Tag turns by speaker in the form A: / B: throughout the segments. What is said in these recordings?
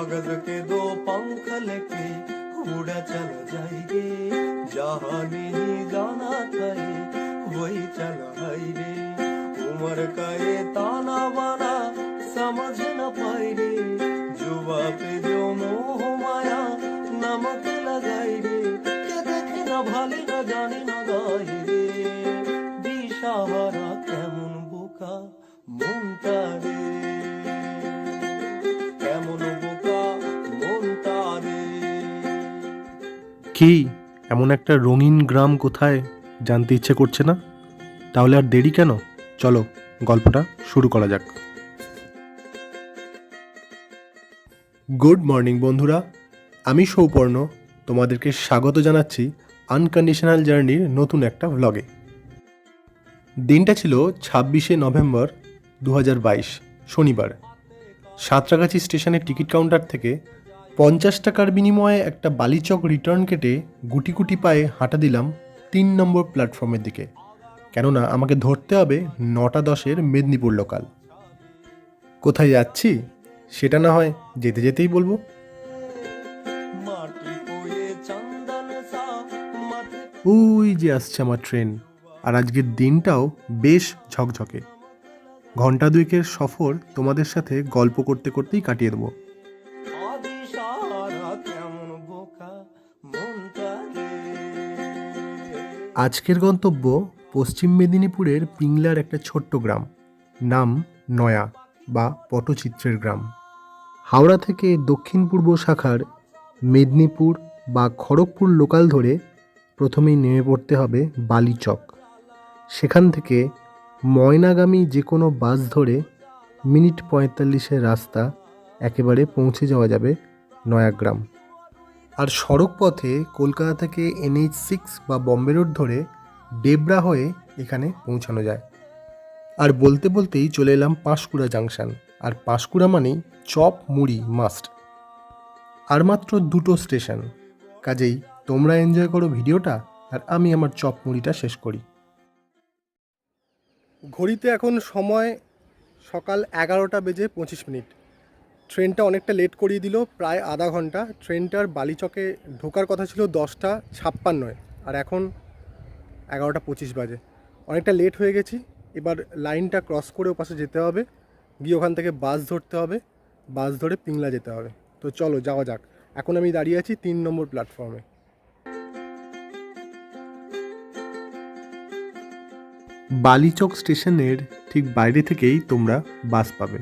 A: कागज के दो पंख लेके उड़ा चला जाएंगे, जहाँ नहीं जाना था वही चला है रे। उम्र का ये ताना बाना समझ न पाए रे, जुबा पे जो मोह माया नमक लगाई रे, के देखे न भाले न जाने न गाए रे, दिशाहारा केमन बोका মনটা রে, কেমন বোকা মনটা রে।
B: কি এমন একটা রঙিন গ্রাম কোথায় জানতে ইচ্ছে করছে না? তাহলে আর দেরি কেন, চলো গল্পটা শুরু করা যাক। গুড মর্নিং বন্ধুরা, আমি সৌপর্ণ, তোমাদেরকে স্বাগত জানাচ্ছি আনকন্ডিশনাল জার্নির নতুন একটা ভ্লগে। দিনটা ছিল 26শে নভেম্বর 2022, শনিবার। সাঁতরাগাছি স্টেশনের টিকিট কাউন্টার থেকে 50 টাকার বিনিময়ে একটা বালিচক রিটার্ন কেটে গুটি গুটি পায়ে হাঁটা দিলাম 3 নম্বর প্ল্যাটফর্মের দিকে, কেননা আমাকে ধরতে হবে 9টা 10-এর মেদিনীপুর লোকাল। কোথায় যাচ্ছি সেটা না হয় যেতে যেতেই বলবো। ওই যে আসছে আমার ট্রেন, আর আজকের দিনটাও বেশ ঝকঝকে। ঘন্টা 2-এর সফর তোমাদের সাথে গল্প করতে করতেই কাটিয়ে দেবো। আজকের গন্তব্য পশ্চিম মেদিনীপুরের পিংলার একটা ছোট্ট গ্রাম, নাম নয়া বা পটচিত্রের গ্রাম। হাওড়া থেকে দক্ষিণ পূর্ব শাখার মেদিনীপুর বা খড়গপুর লোকাল ধরে প্রথমেই নেমে পড়তে হবে বালিচক। সেখান থেকে ময়নাগামী যে কোনো বাস ধরে মিনিট 45-এর রাস্তা একেবারে পৌঁছে যাওয়া যাবে নয়াগ্রাম। আর সড়ক পথে কলকাতা থেকে NH6 বা বম্বে রোড ধরে ডেবরা হয়ে এখানে পৌঁছানো যায়। আর বলতে বলতেই চলে এলাম পাঁশকুড়া জাংশন, আর পাঁশকুড়া মানেই চপ মুড়ি মাস্ট। আর মাত্র 2টো স্টেশন, কাজেই তোমরা এনজয় করো ভিডিওটা, আর আমি আমার চপ মুড়িটা শেষ করি। ঘড়িতে এখন সময় সকাল 11:25। ট্রেনটা অনেকটা লেট করিয়ে দিল, প্রায় আধা ঘন্টা। ট্রেনটার বালিচকে ঢোকার কথা ছিল 10:56, আর এখন 11:25 বাজে। অনেকটা লেট হয়ে গেছি। এবার লাইনটা ক্রস করে ওপাশে যেতে হবে, গিয়ে ওখান থেকে বাস ধরতে হবে, বাস ধরে পিংলা যেতে হবে। তো চলো যাওয়া যাক। এখন আমি দাঁড়িয়ে আছি 3 নম্বর প্ল্যাটফর্মে। বালিচক স্টেশনের ঠিক বাইরে থেকেই তোমরা বাস পাবে।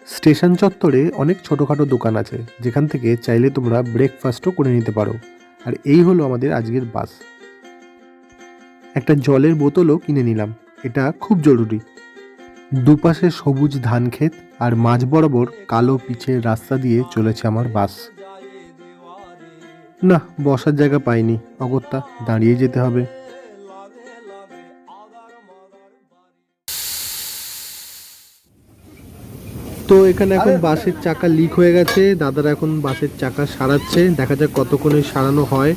B: স্টেশন চত্বরে অনেক ছোটোখাটো দোকান আছে, যেখান থেকে চাইলে তোমরা ব্রেকফাস্টও করে নিতে পারো। আর এই হলো আমাদের আজকের বাস। একটা জলের বোতলও কিনে নিলাম, এটা খুব জরুরি। দুপাশে সবুজ ধান ক্ষেত, আর মাঝ বরাবর কালো পিচের রাস্তা দিয়ে চলেছে আমার বাস। না, বসার জায়গা পাইনি, অগত্যা দাঁড়িয়ে যেতে হবে। তো এখানে এখন বাসের চাকা লিক হয়ে গেছে, দাদারা এখন বাসের চাকা সারাচ্ছে। দেখা যাক কতক্ষণে সারানো হয়।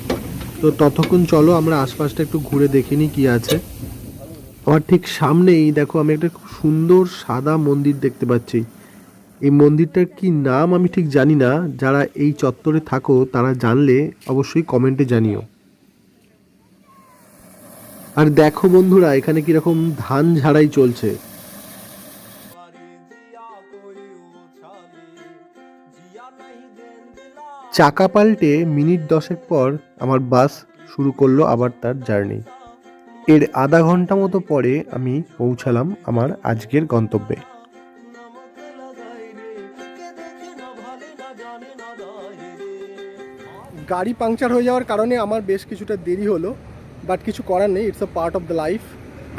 B: তো ততক্ষণ চলো আমরা আশপাশটা একটু ঘুরে দেখিনি কি আছে। আমার ঠিক সামনেই দেখো আমি একটা খুব সুন্দর সাদা মন্দির দেখতে পাচ্ছি। এই মন্দিরটার কি নাম আমি ঠিক জানি না, যারা এই চত্বরে থাকো তারা জানলে অবশ্যই কমেন্টে জানিও। আর দেখো বন্ধুরা, এখানে কিরকম ধান ঝাড়াই চলছে। চাকা পাল্টে মিনিট 10 পর আমার বাস শুরু করলো আবার তার জার্নি। এর আধা ঘন্টা মতো পরে আমি পৌঁছালাম আমার আজকের গন্তব্যে। গাড়ি পাংচার হয়ে যাওয়ার কারণে আমার বেশ কিছুটা দেরি হলো, বাট কিছু করার নেই, it's a part of the life.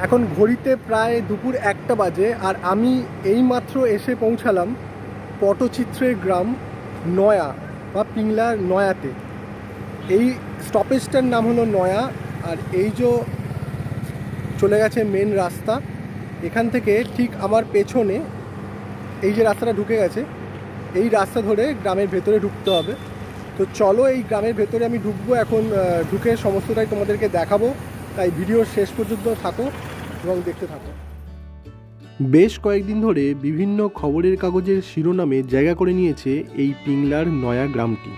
B: এখন ঘড়িতে প্রায় দুপুর 1টা বাজে, আর আমি এইমাত্র এসে পৌঁছালাম পটচিত্রের গ্রাম নয়া বা পিংলার নয়াতে। এই স্টপেজটার নাম হলো নয়া। আর এই যে চলে গেছে মেন রাস্তা, এখান থেকে ঠিক আমার পেছনে এই যে রাস্তাটা ঢুকে গেছে, এই রাস্তা ধরে গ্রামের ভেতরে ঢুকতে হবে। তো চলো এই গ্রামের ভেতরে আমি ঢুকবো এখন, ঢুকে সমস্তটাই তোমাদেরকে দেখাবো। তাই ভিডিওর শেষ পর্যন্ত থাকো এবং দেখতে থাকো। বেশ কয়েকদিন ধরে বিভিন্ন খবরের কাগজের শিরোনামে জায়গা করে নিয়েছে এই পিংলার নয়া গ্রামটি।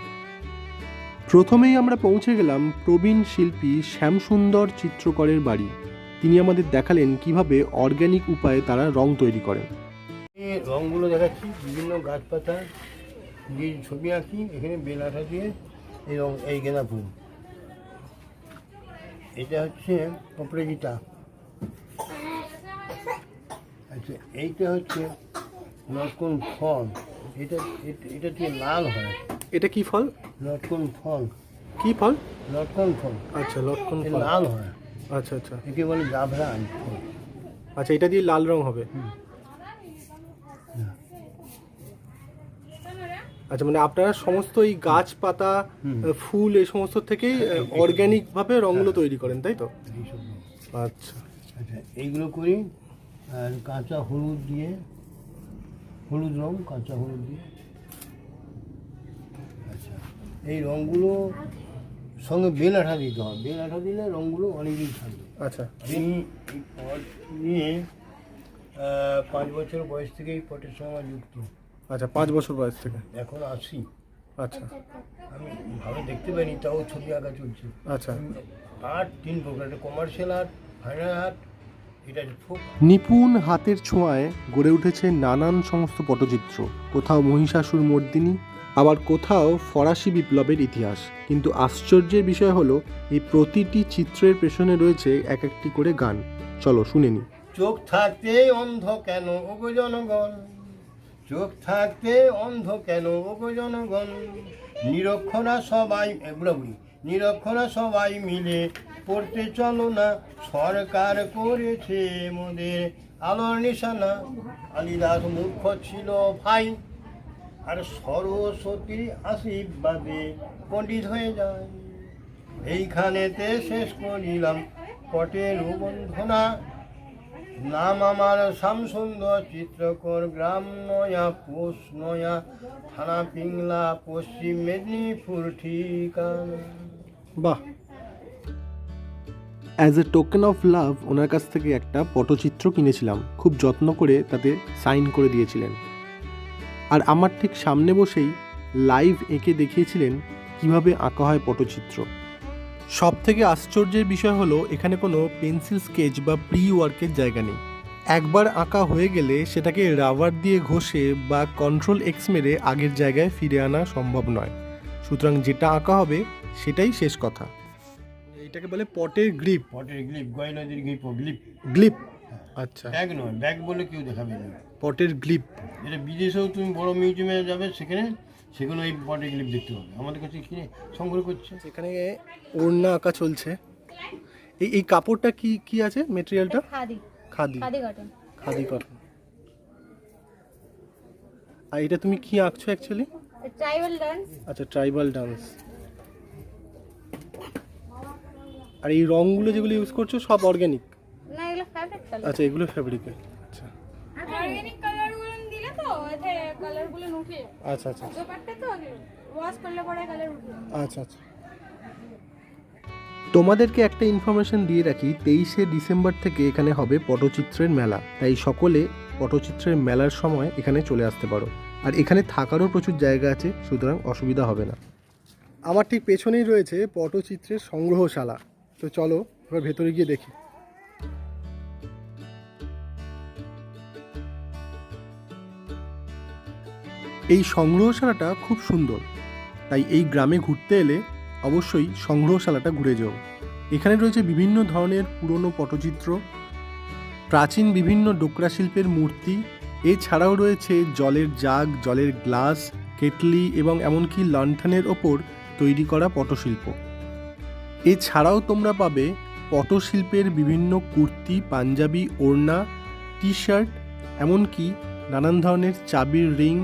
B: প্রথমেই আমরা পৌঁছে গেলাম প্রবীণ শিল্পী শ্যামসুন্দর চিত্রকরের বাড়ি। তিনি আমাদের দেখালেন কিভাবে অর্গ্যানিক উপায়ে তারা রং তৈরি করেন।
C: এই রঙগুলো দেখাচ্ছি, বিভিন্ন গাছপাতা দিয়ে ছবি আঁকি, এখানে বেলাটা দিয়ে এই রং, এই গেঁদা ফুল, এটা হচ্ছে অপরাজিতা, আচ্ছা এইটা হচ্ছে লটকন ফল, এটা এটা দিয়ে লাল হয়।
B: এটা কি ফল?
C: লটকন ফল।
B: কি ফল?
C: লটকন ফল।
B: আচ্ছা, লটকন
C: এটা
B: ফল।
C: লাল হয়।
B: আচ্ছা আচ্ছা
C: একে বলে জাভরান ফল।
B: আচ্ছা, এটা দিয়ে লাল রং হবে। আচ্ছা, মানে আপনারা সমস্ত এই গাছপাতা, ফুল, এই সমস্ত থেকেই অর্গ্যানিক ভাবে রঙগুলো তৈরি করেন, তাই তো?
C: এইসব রং।
B: আচ্ছা
C: আচ্ছা এইগুলো করি, আর কাঁচা হলুদ দিয়ে, হলুদ রং, কাঁচা হলুদ দিয়ে। আচ্ছা এই রঙগুলো সঙ্গে বেল আঠা দিতে হবে, বেল আঠা দিলে রঙগুলো অনেকদিন থাকবে।
B: আচ্ছা,
C: আমি এই পট নিয়ে 5 বছর বয়স থেকেই পটের সঙ্গে যুক্ত।
B: আচ্ছা 5 বছর বয়স থেকে।
C: এখন 80।
B: আচ্ছা
C: আমি ভালো দেখতে পাইনি, তাও ছবি আঁকা চলছে।
B: আচ্ছা।
C: আর্ট 3 প্রকার, কমার্শিয়াল আর্ট, ফাইন আর্ট, এটা খুব
B: নিপুণ হাতের ছোঁয়ায় গড়ে উঠেছে নানান সমস্ত পটচিত্র। কোথাও মহিষাসুর মর্দিনী, আবার কোথাও ফরাসি বিপ্লবের ইতিহাস। কিন্তু আশ্চর্যের বিষয় হলো এই প্রতিটি চিত্রের পেছনে রয়েছে এক একটি করে গান। চলো শুনে নি।
C: চোখ থাকতে অন্ধ কেন ওগো জনগণ, চোখ থাকতে অন্ধ কেন ওগো জনগণ, নিরক্ষরা সবাই, বুড়াবুড়ি, নিরক্ষরা সবাই মিলে পড়তে চলো না, সরকার করেছে মোদের আলোর নিশানা। কালিদাস মূর্খ ছিল ভাই, আর সরস্বতীর আশীর্বাদে পণ্ডিত হয়ে যায়। এইখানেতে শেষ করিলাম পটের বন্ধনা, নাম আমার শ্যামসুন্দর চিত্রকর, গ্রাম নয়া, পোস্ট নয়া, থানা পিংলা, পশ্চিম মেদিনীপুর ঠিকানা।
B: বাহ! As a token of love ওনার কাছ থেকে একটা পটচিত্র কিনেছিলাম। খুব যত্ন করে তাতে সাইন করে দিয়েছিলেন। আর আমার ঠিক সামনে বসেই লাইভ এঁকে দেখিয়েছিলেন কিভাবে আঁকা হয় পটচিত্র। সব থেকে আশ্চর্যের বিষয় হলো এখানে কোনো পেন্সিল স্কেচ বা প্রি ওয়ার্কের জায়গা নেই। একবার আঁকা হয়ে গেলে সেটাকে রাবার দিয়ে ঘষে বা কন্ট্রোল এক্স মেরে আগের জায়গায় ফিরে আনা সম্ভব নয়। সুতরাং যেটা আঁকা হবে সেটাই শেষ কথা। এটাকে বলে পটের গ্রিপ।
C: পটের গ্লিপ, গয় নদীর গ্লিপ, গ্লিপ,
B: গ্লিপ। আচ্ছা,
C: ব্যাগ নয়, ব্যাগ বলে কেউ দেখাবে না।
B: পটের গ্লিপ।
C: এটা বিদেশেও তুমি বড় মিউজিয়ামে যাবে, সেখানে সেগুলো এই পটের গ্লিপ দেখতে পাবে। আমাদের কাছে কিনে সংগ্রহ করছে।
B: এখানে ওড়না আঁকা চলছে। এই কাপড়টা কি কি আছে মেটেরিয়ালটা?
D: খাদি।
B: খাদি।
D: খাদি কটন।
B: খাদি কটন। আর এটা তুমি কি আঁকছো অ্যাকচুয়ালি?
D: Tribal dance.
B: আচ্ছা, ট্রাইবাল ডান্স। আর এই রংগুলো যেগুলো ইউজ করছো সব অর্গ্যানিক?
D: না, এগুলো ফ্যাব্রিক কালার।
B: আচ্ছা, এগুলো ফ্যাব্রিকের। আচ্ছা
D: অর্গানিক কালারগুলো দিলে তো এতে কালারগুলো উঠে।
B: আচ্ছা আচ্ছা
D: দোপাট্টা তো ওয়াশ করলে পরে কালার উঠে।
B: আচ্ছা আচ্ছা। তোমাদেরকে একটা ইনফরমেশন দিয়ে রাখি, 23শে ডিসেম্বর থেকে এখানে হবে পটচিত্রের মেলা। তাই সকলে পটচিত্রের মেলার সময় এখানে চলে আসতে পারো। আর এখানে থাকারও প্রচুর জায়গা আছে, সুতরাং অসুবিধা হবে না। আমার ঠিক পেছনেই রয়েছে পটচিত্রের সংগ্রহশালা। তো চলো এবার ভেতরে গিয়ে দেখি। এই সংগ্রহশালাটা খুব সুন্দর, তাই এই গ্রামে ঘুরতে এলে অবশ্যই সংগ্রহশালাটা ঘুরে যাও। এখানে রয়েছে বিভিন্ন ধরনের পুরনো পটচিত্র, প্রাচীন বিভিন্ন ডোকরা শিল্পের মূর্তি, এছাড়াও রয়েছে জলের জাগ, জলের গ্লাস, কেটলি এবং এমনকি লণ্ঠনের ওপর তৈরি করা পটশিল্প। এছাড়াও তোমরা পাবে পটশিল্পের বিভিন্ন কুর্তি, পাঞ্জাবি, ওড়না, টি শার্ট, এমনকি নানান ধরনের চাবির রিং,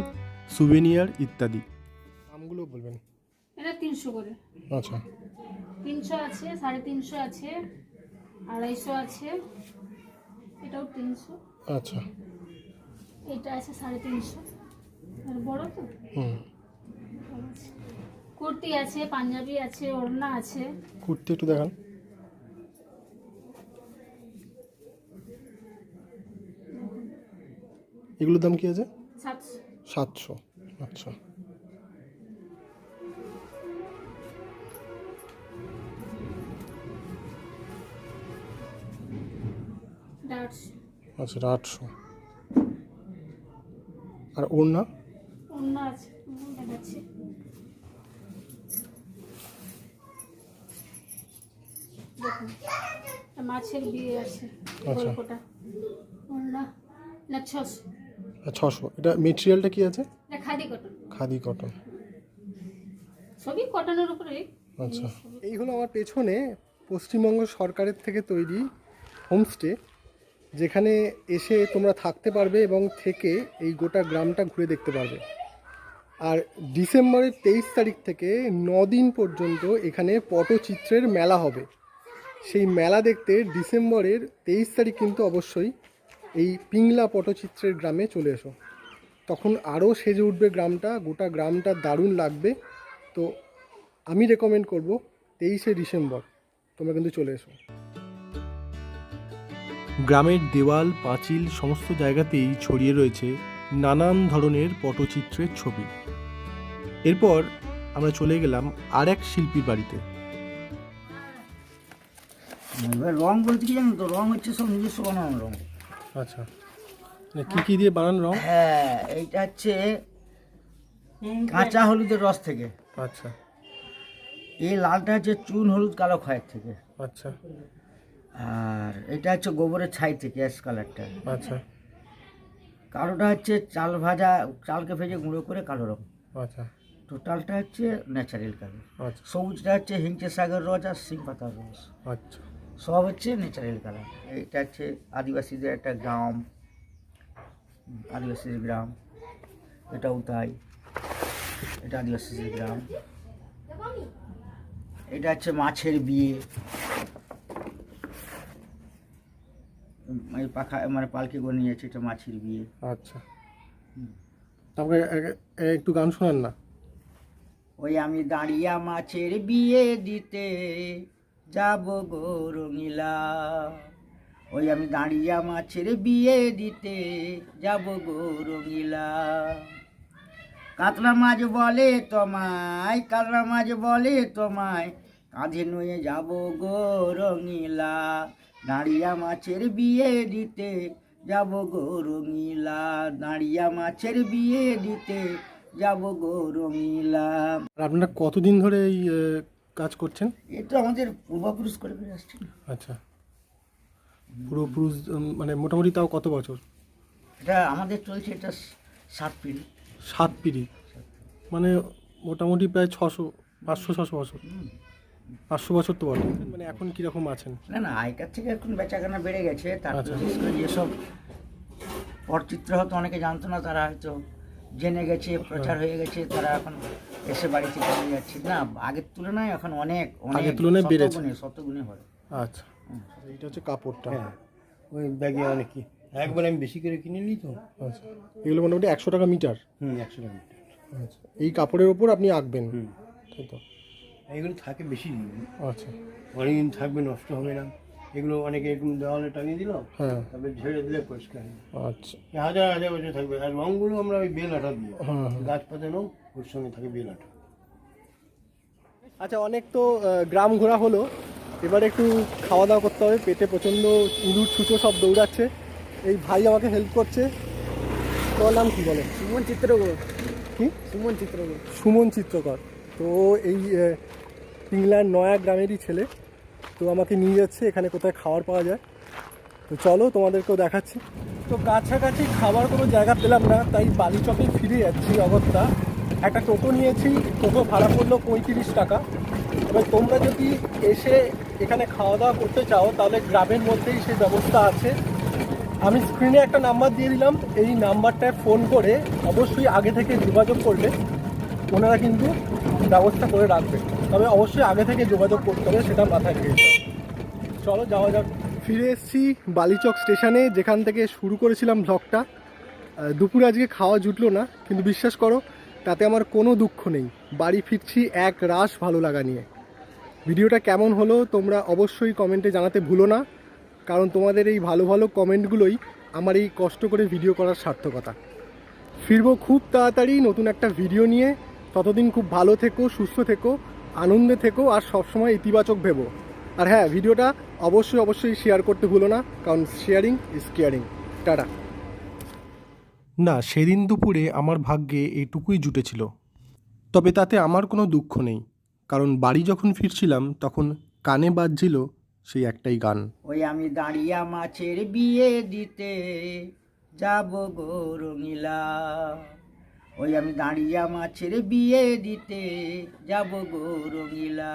B: সুভেনিয়ার ইত্যাদি। দামগুলো বলবেন?
D: এটা 300 করে।
B: আচ্ছা,
D: 300 আছে, 350 আছে, 250 আছে, এটাও 300।
B: আচ্ছা,
D: এটা আছে 350। আর বড় তো। কুর্তি আছে, পাঞ্জাবি আছে, ওড়না আছে।
B: কুর্তি একটু দেখান। এগুলোর দাম কি আছে?
D: 700।
B: 700। আচ্ছা,
D: এটা 800।
B: আচ্ছা, এটা 800। আর ওড়না?
D: অন্য আছে, দেখাচ্ছি। দেখুন, এটা মাছের বিয়ে আছে,
B: আচ্ছা।
D: গল্পটা। অন্য না 600।
B: 600। এটা মেটেরিয়ালটা কি আছে?
D: এটা খাদি কটন,
B: খাদি কটন।
D: সবই কটনের উপরে।
B: আচ্ছা, এই হলো আমার পেছনে পশ্চিমবঙ্গ সরকারের থেকে তৈরি হোমস্টে, যেখানে এসে তোমরা থাকতে পারবে এবং থেকে এই গোটা গ্রামটা ঘুরে দেখতে পারবে। আর ডিসেম্বরের 23 তারিখ থেকে 9 দিন পর্যন্ত এখানে পটচিত্রের মেলা হবে। সেই মেলা দেখতে ডিসেম্বরের 23 তারিখ কিন্তু অবশ্যই এই পিংলা পটচিত্রের গ্রামে চলে এসো। তখন আরও সেজে উঠবে গ্রামটা, গোটা গ্রামটা দারুণ লাগবে। তো আমি রেকমেন্ড করব 23শে ডিসেম্বর তোমরা কিন্তু চলে এসো। গ্রামের দেওয়াল, পাঁচিল সমস্ত জায়গাতেই ছড়িয়ে রয়েছে নানান ধরনের পটচিত্রের ছবি। এরপর আমরা চলে গেলাম আর এক শিল্পীর বাড়িতে।
E: এবার রং বলতে কি জানো তো, রং হচ্ছে সব নিজস্ব বানানো রং।
B: আচ্ছা, কি কি দিয়ে বানান রং?
E: হ্যাঁ, এইটা হচ্ছে কাঁচা হলুদের রস থেকে।
B: আচ্ছা,
E: এই লালটা হচ্ছে চুন হলুদ কালো খয়ের থেকে।
B: আচ্ছা,
E: আর এটা হচ্ছে গোবরের ছাই থেকে, অ্যাশ কালারটা।
B: আচ্ছা,
E: কালোটা হচ্ছে চাল ভাজা, চালকে ভেজে গুঁড়ো করে কালো রং।
B: আচ্ছা,
E: টোটালটা হচ্ছে ন্যাচারাল কালার।
B: আচ্ছা,
E: সবুজটা হচ্ছে হিংচে শাকের রস আর সিং পাতার রস,
B: আচ্ছা,
E: সব হচ্ছে ন্যাচারাল কালার। এইটা হচ্ছে আদিবাসীদের একটা গ্রাম, আদিবাসীদের গ্রাম। এটাও তাই, এটা আদিবাসীদের গ্রাম। এটা হচ্ছে মাছের বিয়ে, এই পাখা মানে পালকি করে নিয়েছে, এটা মাছের বিয়ে।
B: আচ্ছা। তারপরে একটু গান শোনান না।
E: ওই আমি দাঁড়িয়া মাছের বিয়ে দিতে যাব গো রঙিলা, ওই আমি দাঁড়িয়া মাছের বিয়ে দিতে যাব গো রঙিলা। কাতলা মাছ বলে তোমায়, কাতলা মাছ বলে তোমায়, কাঁধে নুয়ে যাব গো রঙিলা, দাঁড়িয়া মাছের বিয়ে দিতে যাব গো রঙিলা, দাঁড়িয়া মাছের বিয়ে দিতে যাব গো রঙিলা।
B: আর আপনারা কতদিন ধরে এই কাজ করছেন?
E: এ তো আমাদের পূর্বপুরুষ করে ফিরে আসছে।
B: আচ্ছা, পুরোপুরুষ মানে মোটামুটি তাও কত বছর?
E: এটা আমাদের চলছে, এটা 7 পিঁড়ি।
B: 7 পিঁড়ি, মানে মোটামুটি প্রায় 500-600 বছর। 500 বছর তো বটে। মানে এখন কীরকম আছেন?
E: না না, আগেকার থেকে এখন বেচাকেনা বেড়ে গেছে। তারপর
B: আচ্ছা।
E: বিশেষ করে যেসব পটচিত্র হয়তো অনেকে জানতো না, তারা হয়তো জেনে গেছে, প্রচার হয়ে গেছে, তারা এখন এসে বাড়ি থেকে নিয়ে যাচ্ছে। না, আগের তুলনায় এখন অনেক
B: আগের তুলনায় বেড়েছে।
E: শতগুণে হয়।
B: আচ্ছা, এইটা হচ্ছে কাপড়টা।
C: হ্যাঁ, ওই ব্যাগে অনেক কি একবার আমি বেশি করে কিনে নিই তো।
B: আচ্ছা, এগুলো মোটামুটি 100 টাকা মিটার।
C: 100 টাকা।
B: আচ্ছা, এই কাপড়ের ওপর আপনি আঁকবেন, তাই তো?
C: এগুলো থাকে বেশি দিন,
B: আচ্ছা,
C: অনেকদিন থাকবে, নষ্ট হবে না। এগুলো অনেকে এরকম দেওয়ালে টাঙিয়ে দিল,
B: হ্যাঁ,
C: তারপরে ঝেড়ে দিলে পরিষ্কার হয়।
B: আচ্ছা,
C: হাজার হাজার বছর থাকবে। আর রঙগুলো আমরা ওই বেল আঠা দিই,
B: হ্যাঁ।
C: গাছ পাতানো ওর সঙ্গে থাকে বেল আঠা।
B: আচ্ছা, অনেক তো গ্রাম ঘোরা হলো, এবার একটু খাওয়া দাওয়া করতে হবে। পেটে প্রচণ্ড ইঁদুর ছুঁচো সব দৌড়াচ্ছে। এই ভাই আমাকে হেল্প করছে। তোমার নাম কি বলে?
E: সুমন চিত্রকর।
B: কি?
E: সুমন চিত্রকর।
B: সুমন চিত্রকর। তো এই পিংলার নয়া গ্রামেরই ছেলে। তো আমাকে নিয়ে যাচ্ছে এখানে কোথায় খাবার পাওয়া যায়। তো চলো তোমাদেরকেও দেখাচ্ছি। তো কাছাকাছি খাবার কোনো জায়গা পেলাম না, তাই বালিচকে ফিরে যাচ্ছি অগত্যা। একটা টোটো নিয়েছি, টোটো ভাড়া পড়লো 35 টাকা। এবার তোমরা যদি এসে এখানে খাওয়া দাওয়া করতে চাও তাহলে গ্রামের মধ্যেই সেই ব্যবস্থা আছে। আমি স্ক্রিনে একটা নাম্বার দিয়ে দিলাম, এই নাম্বারটায় ফোন করে অবশ্যই আগে থেকে যোগাযোগ করলে ওনারা কিন্তু ব্যবস্থা করে রাখবে। তবে অবশ্যই আগে থেকে যোগাযোগ করতে হবে, সেটা মাথায় রেখে। চলো যাওয়া যাক। ফিরে এসেছি বালিচক স্টেশনে, যেখান থেকে শুরু করেছিলাম ব্লগটা। দুপুরে আজকে খাওয়া জুটলো না, কিন্তু বিশ্বাস করো তাতে আমার কোনো দুঃখ নেই। বাড়ি ফিরছি এক রাশ ভালো লাগা নিয়ে। ভিডিওটা কেমন হলো তোমরা অবশ্যই কমেন্টে জানাতে ভুলো না, কারণ তোমাদের এই ভালো ভালো কমেন্টগুলোই আমার এই কষ্ট করে ভিডিও করার সার্থকতা। ফিরবো খুব তাড়াতাড়ি নতুন একটা ভিডিও নিয়ে। ততদিন খুব ভালো থেকো, সুস্থ থেকো, আনন্দে থেকো, আর সবসময় ইতিবাচক ভেবো। আর হ্যাঁ, ভিডিওটা অবশ্যই শেয়ার করতে ভুলো না, কারণ শেয়ারিং ইজ কেয়ারিং। টাটা। না, সেদিন দুপুরে আমার ভাগ্যে এইটুকুই জুটেছিল। তবে তাতে আমার কোনো দুঃখ নেই, কারণ বাড়ি যখন ফিরছিলাম তখন কানে বাজছিল সেই একটাই গান।
E: ওই আমি দাঁড়িয়া মাছের বিয়ে দিতে যাব গো রঙিলা, ওই আমি দাঁড়িয়া মাছের বিয়ে দিতে যাব গো রঙিলা।